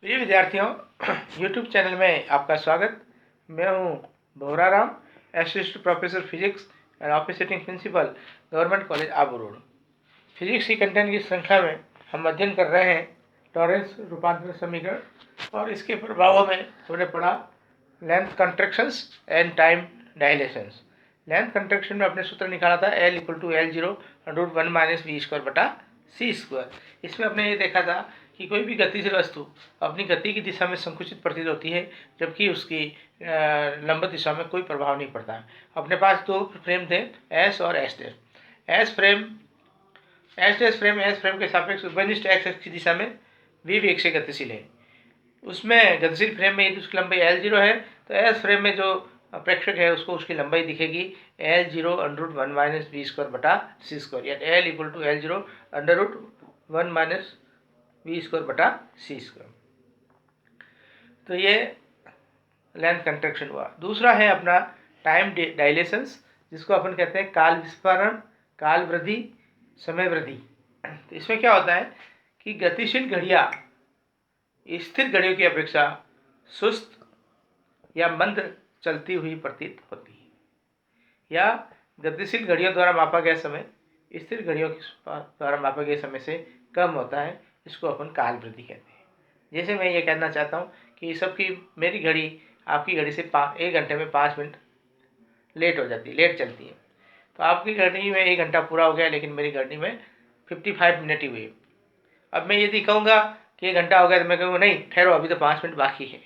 प्रिय विद्यार्थियों, YouTube channel में आपका स्वागत। मैं हूं Bhora Ram, assistant professor physics and office sitting principal, government college Abu Road. Physics की कंटेंट की श्रृंखला में हम अध्ययन कर रहे हैं लॉरेंस रूपांतरण समीकरण और इसके प्रभावों में हमने पढ़ा length contractions and time dilations. Length contraction में अपने सूत्र निकाला था L = L0√1-v² इसमें अपने ये देखा था कि कोई भी गतिशील वस्तु अपनी गति की दिशा में संकुचित प्रतीत होती है, जबकि उसकी लंब दिशा में कोई प्रभाव नहीं पड़ता। अपने पास दो फ्रेम थे, एस और एस डैश। एस फ्रेम के सापेक्ष उभयनिष्ठ एक्स की दिशा में v वेग से गतिशील है। उसमें गतिशील फ्रेम में यदि उसकी लंबाई L0 है तो एस फ्रेम में जो प्रेक्षक है उसको उसकी लंबाई दिखेगी L0√1-v²/c², यानी L = L0√1-v²/c²। तो ये लेंथ कंट्रैक्शन हुआ। दूसरा है अपना टाइम डायलेशंस, जिसको अपन कहते हैं काल विस्फारण, काल वृद्धि, समय वृद्धि। तो इसमें क्या होता है कि गतिशील घड़ियाँ स्थिर घड़ियों की अपेक्षा सुस्त या मंद चलती हुई प्रतीत होती है, या गतिशील घड़ियों द्वारा मापा गया समय स्थिर घड़ियों द्वारा मापा गए समय से कम होता है। इसको अपन काल वृद्धि कहते हैं। जैसे मैं ये कहना चाहता हूँ कि सबकी मेरी घड़ी आपकी घड़ी से 1 घंटे में 5 मिनट लेट हो जाती है, लेट चलती है। तो आपकी घड़ी में 1 घंटा पूरा हो गया, लेकिन मेरी घड़ी में 55 मिनट ही हुए। अब मैं यदि कहूँगा कि 1 घंटा हो गया तो मैं कहूँगा नहीं ठहरो, अभी तो 5 मिनट बाकी है।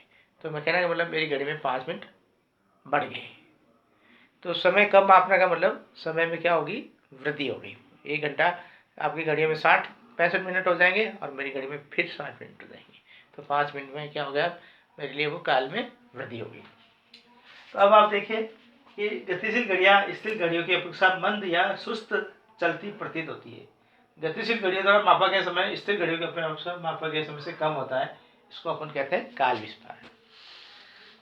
तो मैं कहना का मतलब मेरी घड़ी में 5 मिनट बढ़ गए। तो समय कम मापने का मतलब समय में क्या होगी, वृद्धि होगी। 1 घंटा आपकी घड़ियों में 65 मिनट हो जाएंगे और मेरी घड़ी में फिर 60 मिनट हो जाएंगे। तो 5 मिनट में क्या हो गया, मेरे लिए वो काल में वृद्धि होगी। तो अब आप देखिए कि गतिशील घड़ियाँ स्थिर घड़ियों की अपेक्षा मंद या सुस्त चलती प्रतीत होती है। गतिशील घड़ियों द्वारा मापा गया समय स्थिर घड़ियों की अपेक्षा मापा गया समय से कम होता है। इसको अपन कहते हैं काल विस्फारण।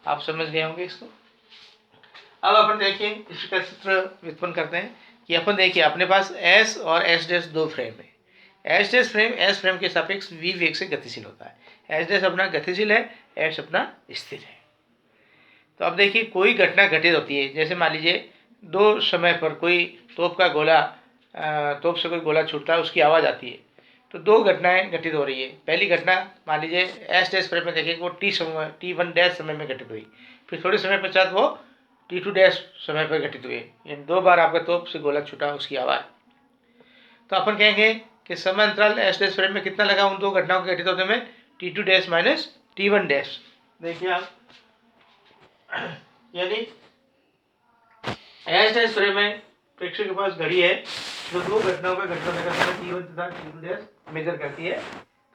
आप समझ गए होंगे इसको। अब अपन देखिए इसका सूत्र व्युत्पन्न करते हैं कि अपन देखिए अपने पास S और S डैश दो फ्रेम है। S फ्रेम के सापेक्ष v वेग से गतिशील होता है। S डैश अपना गतिशील है, S अपना स्थिर है। तो अब देखिए कोई घटना घटित होती है, जैसे मान लीजिए दो समय पर कोई तोप से कोई गोला छूटता है, उसकी आवाज़ आती है। तो दो घटनाएं घटित हो रही है। पहली घटना मान लीजिए S डैश फ्रेम में देखिए वो T1 डैश समय में घटित हुई, फिर थोड़े समय पश्चात वो T2 डैश समय पर घटित हुए। यानी 2 बार आपका तोप से गोला छूटा, उसकी आवाज़। तो अपन कहेंगे कि समय अंतराल S डैश फ्रेम में कितना लगा उन दो घटनाओं के घटित होने में, T2 dash minus T1 dash. देखिए आप, यानी S डैश फ्रेम में प्रेक्षक के पास घड़ी है जो दो घटनाओं का घटित होने का समय T1 तथा T2 डैश मेजर करती है।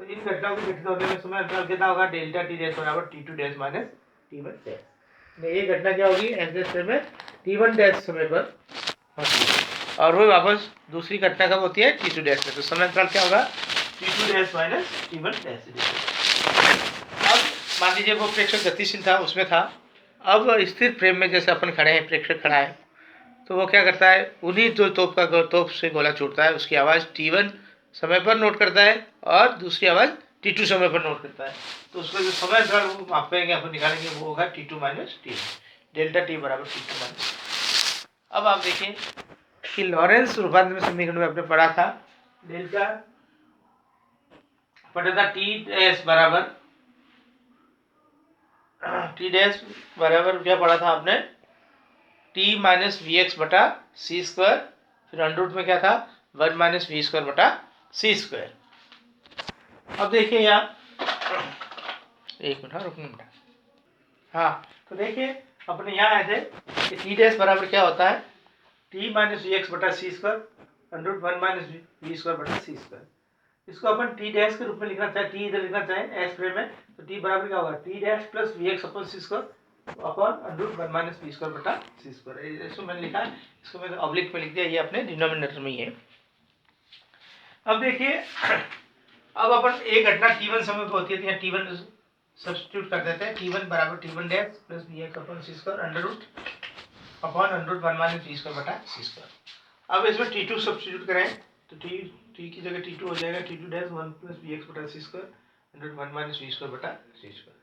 तो इन घटनाओं के घटित होने में समय अंतराल कितना होगा, डेल्टा T डैश बराबर T2 dash minus T1 dash. ये घटना क्या होगी, S डैश फ्रेम में T1 डैश समय पर होती है और वो वापस दूसरी घटना कब होती है, T2 डैश में। तो समय अंतराल क्या होगा, T2 dash minus T1 dash. अब मान लीजिए वो प्रेक्षक गतिशील था, उसमें था। अब स्थिर फ्रेम में जैसे अपन खड़े हैं, प्रेक्षक खड़ा है, तो वो क्या करता है, उन्हीं जो तोप से गोला छूटता है उसकी आवाज़ T1 समय पर नोट करता है और दूसरी आवाज़ T2 समय पर नोट करता है। तो उसका जो समय अंतराल वो मापेंगे, अपन निकालेंगे, वो होगा T2 minus T1, delta T बराबर T2 माइनस। अब आप देखिए कि लॉरेंस रूपांतरण समीकरण में आपने पढ़ा था डेल्टा T डैश बराबर क्या पढ़ा था आपने, T माइनस Vx/c², फिर अंडर रूट में क्या था 1 माइनस v²/c²। अब देखिए यहाँ, एक मिनट रुकना। हाँ, तो देखिए अपने यहाँ आए थे कि T डैश बराबर क्या होता है, T minus Vx/c², under root 1 minus v²/c²। इसको अपन T डैश के रूप में लिखना चाहे, T इधर लिखना चाहे S फ्रेम में, तो T बराबर क्या होगा, T dash plus Vx/c² upon under root 1 minus v²/c²। इसको मैंने लिखा, इसको मैंने ऑब्लिक में लिख दिया, ये अपने डिनोमिनेटर में ही है। अब देखिए, अब अपन एक घटना T1 समय पर होती है, तो यहाँ T1 सब्स्टिट्यूट कर देते हैं। T1 बराबर T1 dash plus Vx/c² under root upon under root 1 minus v²/c²। अब इसमें T2 सब्स्टिट्यूट करें तो T की जगह T2 हो जाएगा, T2 dash 1 plus Vx/c² √1 minus V square बटा सी स्क्वायर।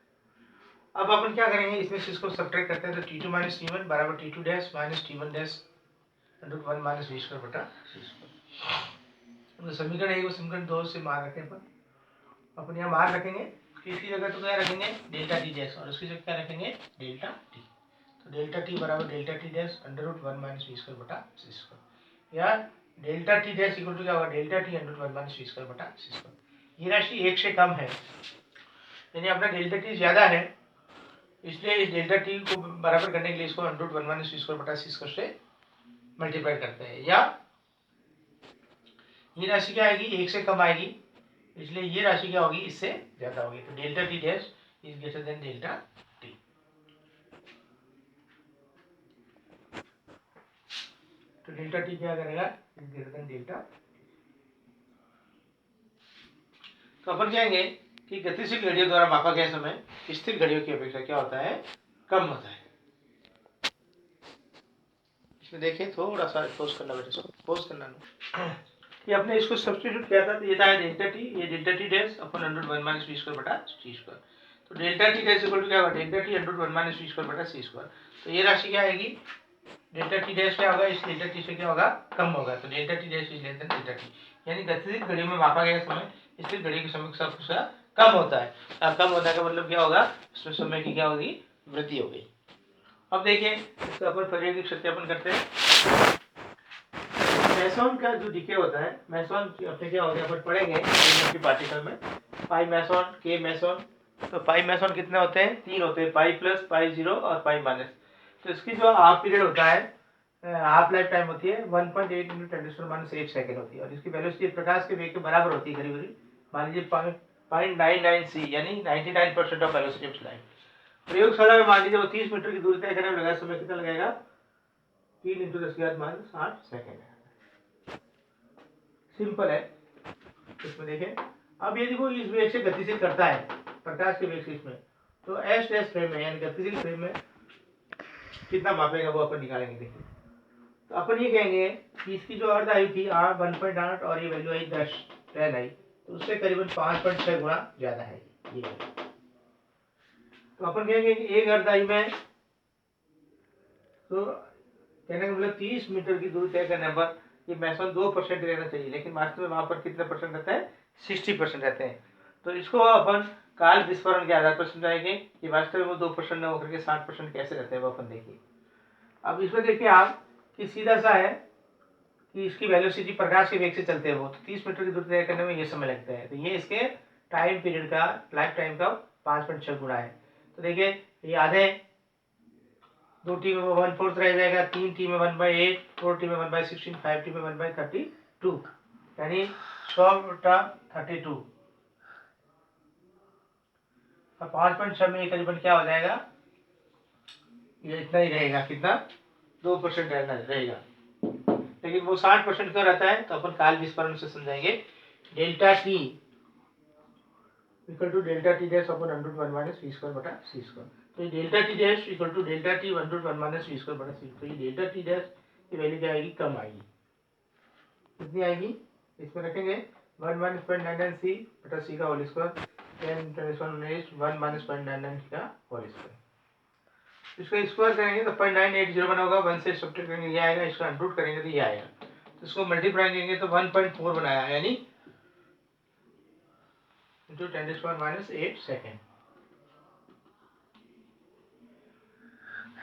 अब अपन क्या करेंगे, इसमें से इसको सब्ट्रैक्ट करते हैं, तो T2 माइनस T1 बराबर T2 dash minus T1 dash √1 minus V square बटा सी स्क्वायर। तो समीकरण 1 और समीकरण 2 से मान रखने पर अपन यहाँ मान रखेंगे, इसकी जगह तो क्या रखेंगे डेल्टा टी डैश, और उसकी जगह क्या रखेंगे डेल्टा टी। तो डेल्टा टी बराबर delta T dash √1 minus V square बटा सी स्क्वायर, या delta T dash equal to क्या होगा delta T √1 minus V square बटा सी स्क्वायर। ये राशि 1 से कम है, यानी अपना डेल्टा टी ज्यादा है, इसलिए इस डेल्टा टी को बराबर करने के लिए इसको √1 माइनस वी स्क्वायर बटा सी स्क्वायर से मल्टीप्लाई करते हैं, या ये राशि क्या आएगी 1 से कम आएगी, इसलिए ये राशि क्या होगी इससे ज्यादा होगी। तो delta T dash is greater than delta T. तो डेल्टा टी क्या करेगा इज ग्रेटर देन डेल्टा। तो अपन कहेंगे कि गतिशील घड़ियों द्वारा मापा गया समय स्थिर घड़ियों की अपेक्षा क्या होता है कम होता है। इसमें देखिए थोड़ा सा पोज करना बेटा, इसको पोज करना नहीं। ये अपने इसको सब्स्टिट्यूट किया था, तो ये था डेल्टा टी, ये डेल्टा टी डैश अपन √1 माइनस वी स्क्वायर बटा सी स्क्वायर। तो delta T dash equal to क्या होगा delta T √1 minus V square बटा सी स्क्वायर। तो ये राशि क्या आएगी डेल्टा टी डैश क्या होगा इस डेल्टा टी से क्या होगा कम होगा, तो delta T dash is less than delta T. यानी गतिशील घड़ियों में मापा गया समय स्थिर घड़ी के समय से कम होता है। कम होता है का मतलब क्या होगा इसमें समय की क्या होगी वृद्धि हो गई। अब देखिए इसका अपन प्रायोगिक सत्यापन करते हैं। मैसॉन का जो डीके होता है, मैसॉन अपने क्या होता है अपन पढ़ेंगे पार्टिकल में, पाई मैसॉन के मैसॉन। तो पाई मैसॉन कितने होते हैं 3 होते हैं, पाई प्लस पाई जीरो और पाई माइनस। तो इसकी जो हाफ पीरियड होता है हाफ लाइफ टाइम होती है 1.8 × 10⁻⁸ सेकंड होती है, और इसकी वेलोसिटी प्रकाश के वेग के बराबर होती है करीब करीब मान लीजिए 0.99 c, यानी 99% ऑफ वेलोसिटी ऑफ लाइट। प्रयोगशाला में मान लीजिए वो 30 मीटर की दूरी तय करने में लगा समय कितना लगेगा 3 × 10⁻⁸ सेकंड। सिंपल है। इसमें देखें अब ये देखो इस वेग से गतिशील करता है प्रकाश के वेग से इसमें, तो एस एस फ्रेम में यानी गतिशील फ्रेम में कितना मापेगा वो अपन निकालेंगे। देखिए तो अपन ये कहेंगे कि इसकी जो अर्ध आयु थी 1.8 और ये वैल्यू आई 10 आई, तो उससे करीबन 5.6 गुना ज्यादा है ये। तो अपन कहेंगे कि एक अर्ध आयु में तो कहने का मतलब 30 मीटर की दूरी तय करने पर ये मैसॉन 2% रहना चाहिए, लेकिन वास्तव में वहां पर कितने परसेंट रहता है 60% रहते हैं। तो इसको अपन काल विस्फोरण के आधार पर समझाएंगे कि वास्तव में वो 2% न होकर के 60% कैसे रहते हैं वो अपन देखिए। अब इसमें देखिए आप कि सीधा सा है कि इसकी वेलोसिटी प्रकाश के वेग से चलते हैं वो, तो 30 मीटर की दूरी तय करने में ये समय लगता है, तो ये इसके टाइम पीरियड का लाइफ टाइम का 5.6 गुना है। तो देखिए ये आधे 2 टी में 1/4 रह जाएगा, 3 टी में 1/8, 4 टी में 1/16, 5 टी में 1/32, यानी 100 बटा 32। अब 5.6 में करीबन क्या हो जाएगा ये इतना ही रहेगा, कितना 2% रहेगा, लेकिन वो 60% क्यों रहता है तो अपन काल विस्फोरण से समझाएंगे। Delta T equal to delta T dash अपन √1 माइनस वी स्क्वायर बटा सी स्क्वायर। तो ये delta T dash equal to delta T √1 minus V square बटा सी। तो ये डेल्टा टी डैश की वैल्यू क्या आएगी कम आएगी, कितनी आएगी इसमें रखेंगे 1 माइनस 0.99 सी बटा सी का होल स्क्वायर 10 × 1 माइनस 0.99 का होल स्क्वायर। इसको स्क्वायर करेंगे तो 0.980 बना होगा, 1 से सब्ट्रैक्ट करेंगे ये आएगा, इसको अनरूट करेंगे तो ये आएगा, तो इसको मल्टीप्लाई करेंगे तो 1.4 बनाया यानी into 10⁻⁸ सेकेंड।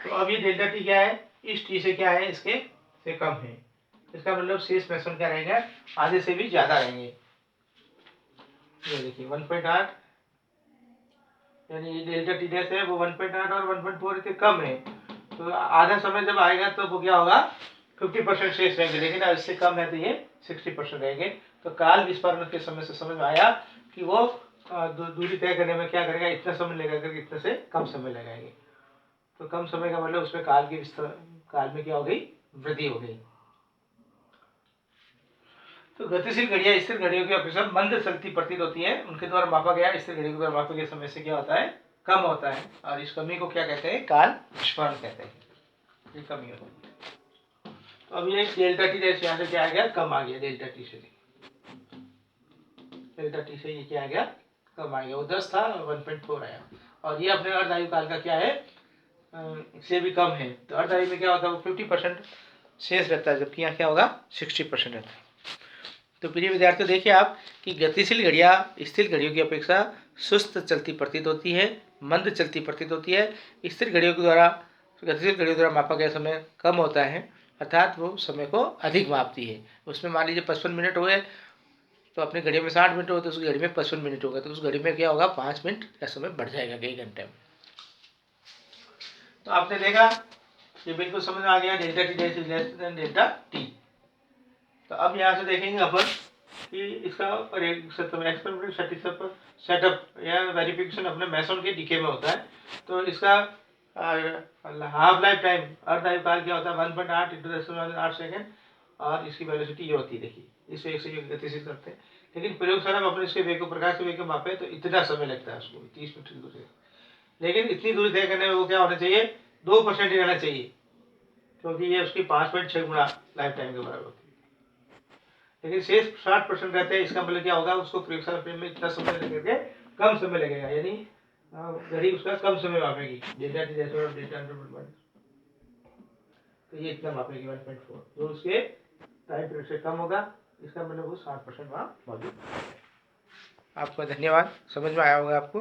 तो अब ये डेल्टा टी क्या है इस टी से क्या है इसके से कम है, इसका मतलब शेष मैसॉन क्या रहेगा आधे से भी ज्यादा रहेंगे। ये देखिए 1.8 यानी डेल्टा टी डैश है वो 1.8 और 1.4 से कम है, तो आधा समय जब आएगा तो वो क्या होगा 50% शेष रहेंगे, लेकिन अब इससे कम है तो ये 60% रहेंगे। तो काल विस्फोरण के समय से समझ में आया कि वो दूरी तय करने में क्या करेगा इतना समय लगेगा करके इतने से कम समय लगाएंगे। तो कम समय का मतलब उसमें काल में क्या हो गई वृद्धि हो गई। तो गतिशील घड़ियां स्थिर घड़ियों की अपेक्षा मंद चलती प्रतीत होती है, उनके द्वारा मापा गया स्थिर घड़ियों के द्वारा मापे गए समय से क्या होता है कम होता है, और इस कमी को क्या कहते हैं काल विस्फोरण कहते हैं, ये कमी होती है। तो अब ये डेल्टा टी जैसे यहाँ से क्या आ गया कम आ गया, डेल्टा टी से ये क्या आ गया कम आ गया, वो 10 था 1.4 आया। और ये अपने अर्ध आयु काल का क्या है, इससे भी कम है। तो अर्ध आयु में क्या होता है, वो 50% शेष रहता है, जबकि यहाँ क्या होगा 60% रहता है। तो प्रिय विद्यार्थियों, देखिए आप कि गतिशील घड़ियाँ स्थिर घड़ियों की अपेक्षा सुस्त चलती प्रतीत होती है, मंद चलती प्रतीत होती है। स्थिर घड़ियों के द्वारा, गतिशील घड़ियों द्वारा मापा गया समय कम होता है, अर्थात वो समय को अधिक मापती है। उसमें मान लीजिए 55 मिनट हुए, तो अपनी घड़ी में 60 मिनट हो, तो उस घड़ी में 55 मिनट होगा, तो उस घड़ी में क्या होगा 5 मिनट का समय बढ़ जाएगा कई घंटे में। तो आपने देखा, ये बिल्कुल समझ में आ गया, delta T dash is less than delta T. तो अब यहाँ से देखेंगे अपन कि इसका एक्सपेरिमेंटल सेटअप या वेरिफिकेशन अपने मैसन के डीके में होता है। तो इसका हाफ लाइफ टाइम, अर्ध आयु काल क्या होता है, 1.8 × 10⁸ सेकेंड, और इसकी वेलोसिटी ये होती है, देखिए इस वेग से गतिशील करते हैं। लेकिन प्रयोगशाला में अपने इसके वेग को, प्रकाश के वेग को मापे तो इतना समय लगता है उसको 30 मिनट की दूरी। लेकिन इतनी दूरी तय करने में वो क्या होना चाहिए, 2% ही रहना चाहिए, क्योंकि ये उसकी 5.6 गुना लाइफ टाइम के बराबर होती है। लेकिन शेष 60% रहते हैं, इसका मतलब क्या होगा, उसको प्रयोगशाला में इतना समय लगेगा, कम समय लगेगा, यानी घड़ी उसका कम समय मापेगी, डेल्टा टी जैसे और डेल्टा अंडर, तो ये इतना मापेगी 1.4, जो उसके टाइम पीरियड से कम होगा, इसका मतलब वो 60% वहाँ मौजूद है। आपका धन्यवाद, समझ में आया होगा आपको।